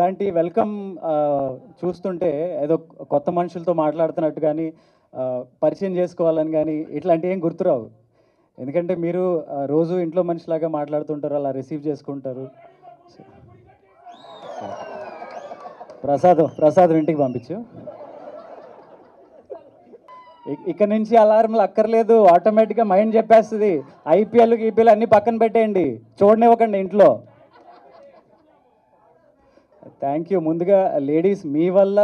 ఇలాంటి వెల్కమ్ చూస్తుంటే ఏదో కొత్త మనుషులతో మాట్లాడుతున్నట్టు కానీ పరిచయం చేసుకోవాలని కానీ ఇట్లాంటివి ఏం గుర్తురావు. ఎందుకంటే మీరు రోజు ఇంట్లో మనిషిలాగా మాట్లాడుతుంటారు, అలా రిసీవ్ చేసుకుంటారు. ప్రసాదం ఇంటికి పంపించు. ఇక్కడ నుంచి అలారంలు అక్కర్లేదు, ఆటోమేటిక్గా మైండ్ చెప్పేస్తుంది. ఐపీఎల్ అన్నీ పక్కన పెట్టేయండి, చూడనివ్వకండి ఇంట్లో. Thank you. ముందుగా లేడీస్ మీ వల్ల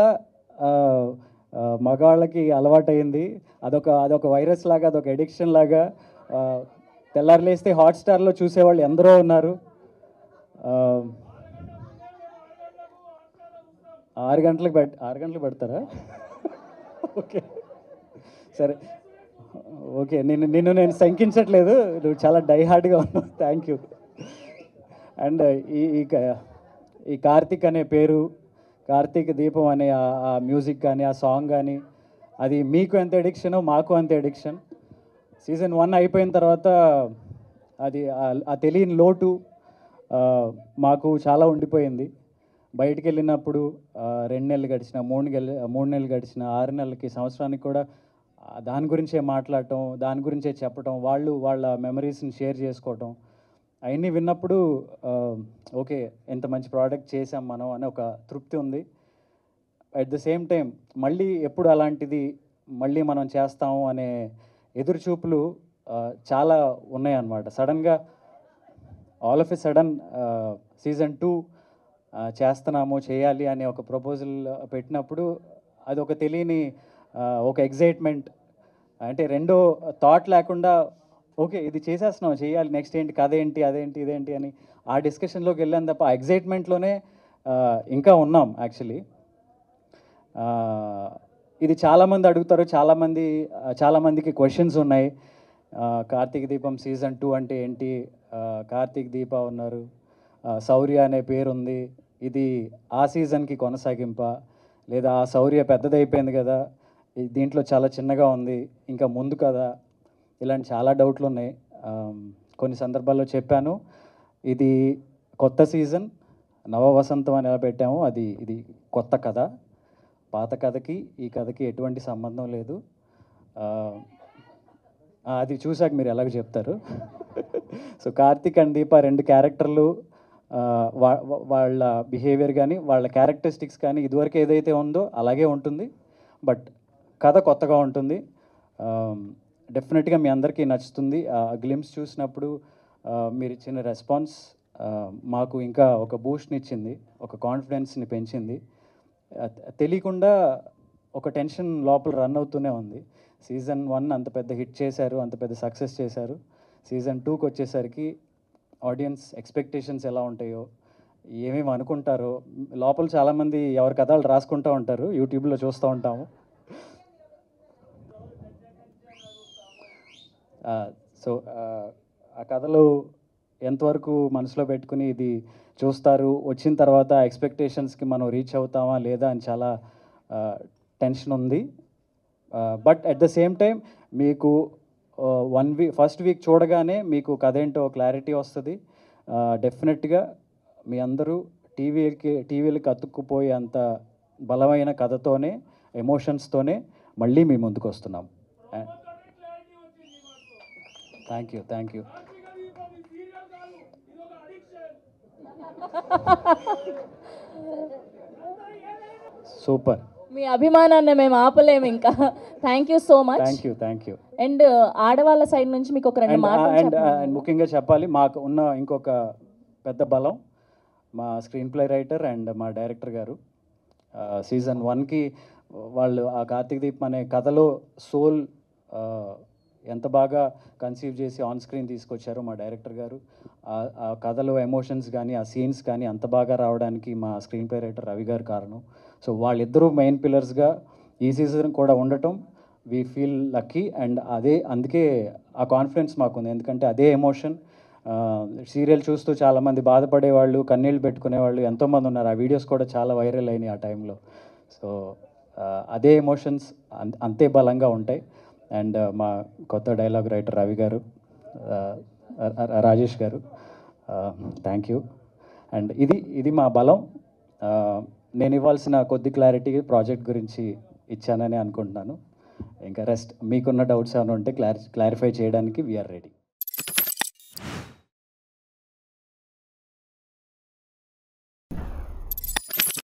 మగవాళ్ళకి అలవాటైంది. అదొక వైరస్ లాగా, అదొక ఎడిక్షన్ లాగా. తెల్లారులేస్తే హాట్స్టార్లో చూసేవాళ్ళు ఎందరో ఉన్నారు. 6 గంటలకు పెడతారా? ఓకే సరే, ఓకే. నిన్ను నేను శంకించట్లేదు, నువ్వు చాలా డైహార్డ్గా ఉన్నావు. Thank you. అండ్ ఈ కార్తిక్ అనే పేరు, కార్తీక దీపం అనే ఆ మ్యూజిక్ కానీ, ఆ సాంగ్ కానీ, అది మీకు ఎంత ఎడిక్షనో మాకు అంత ఎడిక్షన్. సీజన్ 1 అయిపోయిన తర్వాత అది ఆ తెలియని లోటు మాకు చాలా ఉండిపోయింది. బయటికి వెళ్ళినప్పుడు 2 నెలలు గడిచిన, 3 నెలలు గడిచిన, 6 నెలలకి, సంవత్సరానికి కూడా దాని గురించే మాట్లాడటం, దాని గురించే చెప్పటం, వాళ్ళ మెమరీస్ని షేర్ చేసుకోవటం, అవన్నీ విన్నప్పుడు ఓకే, ఎంత మంచి ప్రోడక్ట్ చేసాం మనం అనే ఒక తృప్తి ఉంది. అట్ ద సేమ్ టైం మళ్ళీ ఎప్పుడు అలాంటిది మళ్ళీ మనం చేస్తాము అనే ఎదురుచూపులు చాలా ఉన్నాయన్నమాట. సడన్గా all of a sudden season 2 చేయాలి అనే ఒక ప్రపోజల్ పెట్టినప్పుడు అది ఒక తెలియని ఒక ఎగ్జైట్మెంట్. అంటే రెండో థాట్ లేకుండా ఓకే ఇది చేసేస్తున్నాం, చేయాలి, నెక్స్ట్ ఏంటి, కథ ఏంటి, అదేంటి, ఇదేంటి అని ఆ డిస్కషన్లోకి వెళ్ళాను తప్ప ఆ ఎగ్జైట్మెంట్లోనే ఇంకా ఉన్నాం యాక్చువల్లీ. ఇది చాలామంది అడుగుతారు, చాలామందికి క్వశ్చన్స్ ఉన్నాయి. కార్తీక దీపం సీజన్ 2 అంటే ఏంటి, కార్తీక్ దీప ఉన్నారు, శౌర్య అనే పేరు ఉంది, ఇది ఆ సీజన్కి కొనసాగింప, లేదా ఆ శౌర్య పెద్దదైపోయింది కదా, దీంట్లో చాలా చిన్నగా ఉంది, ఇంకా ముందు కదా, ఇలాంటి చాలా డౌట్లు ఉన్నాయి. కొన్ని సందర్భాల్లో చెప్పాను, ఇది కొత్త సీజన్, నవవసంతం అని ఎలా పెట్టాము, ఇది కొత్త కథ. పాత కథకి ఈ కథకి ఎటువంటి సంబంధం లేదు. అది చూసాక మీరు ఎలాగ చెప్తారు. సో కార్తీక్ అండ్ దీప 2 క్యారెక్టర్లు, వాళ్ళ బిహేవియర్ కానీ, వాళ్ళ క్యారెక్టరిస్టిక్స్ కానీ ఇదివరకు ఏదైతే ఉందో అలాగే ఉంటుంది. బట్ కథ కొత్తగా ఉంటుంది. డెఫినెట్గా మీ అందరికీ నచ్చుతుంది. గ్లిమ్స్ చూసినప్పుడు మీరు ఇచ్చిన రెస్పాన్స్ మాకు ఇంకా ఒక బూస్ట్ని ఇచ్చింది, ఒక కాన్ఫిడెన్స్ని పెంచింది. తెలియకుండా ఒక టెన్షన్ లోపల రన్ అవుతూనే ఉంది. సీజన్ 1 అంత పెద్ద హిట్ చేశారు, అంత పెద్ద సక్సెస్ చేశారు. సీజన్ 2కి వచ్చేసరికి ఆడియన్స్ ఎక్స్పెక్టేషన్స్ ఎలా ఉంటాయో, ఏమేమి అనుకుంటారో, లోపల చాలామంది ఎవరి కథలు రాసుకుంటూ ఉంటారు, యూట్యూబ్లో చూస్తూ ఉంటాము. సో ఆ కథలు ఎంతవరకు మనసులో పెట్టుకుని ఇది చూస్తారు, వచ్చిన తర్వాత ఎక్స్పెక్టేషన్స్కి మనం రీచ్ అవుతామా లేదా అని చాలా టెన్షన్ ఉంది. But at the same time మీకు ఫస్ట్ వీక్ చూడగానే మీకు కథ ఏంటో క్లారిటీ వస్తుంది. డెఫినెట్గా మీ అందరూ టీవీలకి అతుక్కుపోయే అంత బలమైన కథతోనే, ఎమోషన్స్తోనే మళ్ళీ మీ ముందుకు వస్తున్నాం. Thank you. సూపర్. మీ అభిమానాన్ని మేము ఆపలేము ఇంకా. Thank you so much. Thank you. And ఆడవాళ్ళ సైడ్ నుంచి మీకు ఒక 2 మాటలు అండ్ ముఖ్యంగా చెప్పాలి, మాకు ఉన్న ఇంకొక పెద్ద బలం మా స్క్రీన్ ప్లే రైటర్ అండ్ మా డైరెక్టర్ గారు. సీజన్ 1కి వాళ్ళు ఆ కార్తీక్ దీపం అనే కథలో సోల్ ఎంత బాగా కన్సీవ్ చేసి ఆన్ స్క్రీన్ తీసుకొచ్చారో మా డైరెక్టర్ గారు. ఆ కథలో ఎమోషన్స్ కానీ, ఆ సీన్స్ కానీ అంత బాగా రావడానికి మా స్క్రీన్ ప్లే రైటర్ రవి గారు కారణం. సో వాళ్ళిద్దరూ మెయిన్ పిల్లర్స్గా ఈ సీజన్ కూడా ఉండటం వీ ఫీల్ లక్కీ. అండ్ అందుకే ఆ కాన్ఫిడెన్స్ మాకుంది, ఎందుకంటే అదే ఎమోషన్ సీరియల్ చూస్తూ చాలామంది బాధపడేవాళ్ళు, కన్నీళ్ళు పెట్టుకునేవాళ్ళు ఎంతోమంది ఉన్నారు. ఆ వీడియోస్ కూడా చాలా వైరల్ అయినాయి ఆ టైంలో. సో అదే ఎమోషన్స్ అంతే బలంగా ఉంటాయి. అండ్ మా కొత్త డైలాగ్ రైటర్ రవి గారు, రాజేష్ గారు, థ్యాంక్ యూ. అండ్ ఇది మా బలం. నేను ఇవ్వాల్సిన కొద్ది క్లారిటీ ప్రాజెక్ట్ గురించి ఇచ్చానని అనుకుంటున్నాను. ఇంకా రెస్ట్ మీకున్న డౌట్స్ ఏమైనా ఉంటే క్లారిఫై చేయడానికి వీఆర్ రెడీ.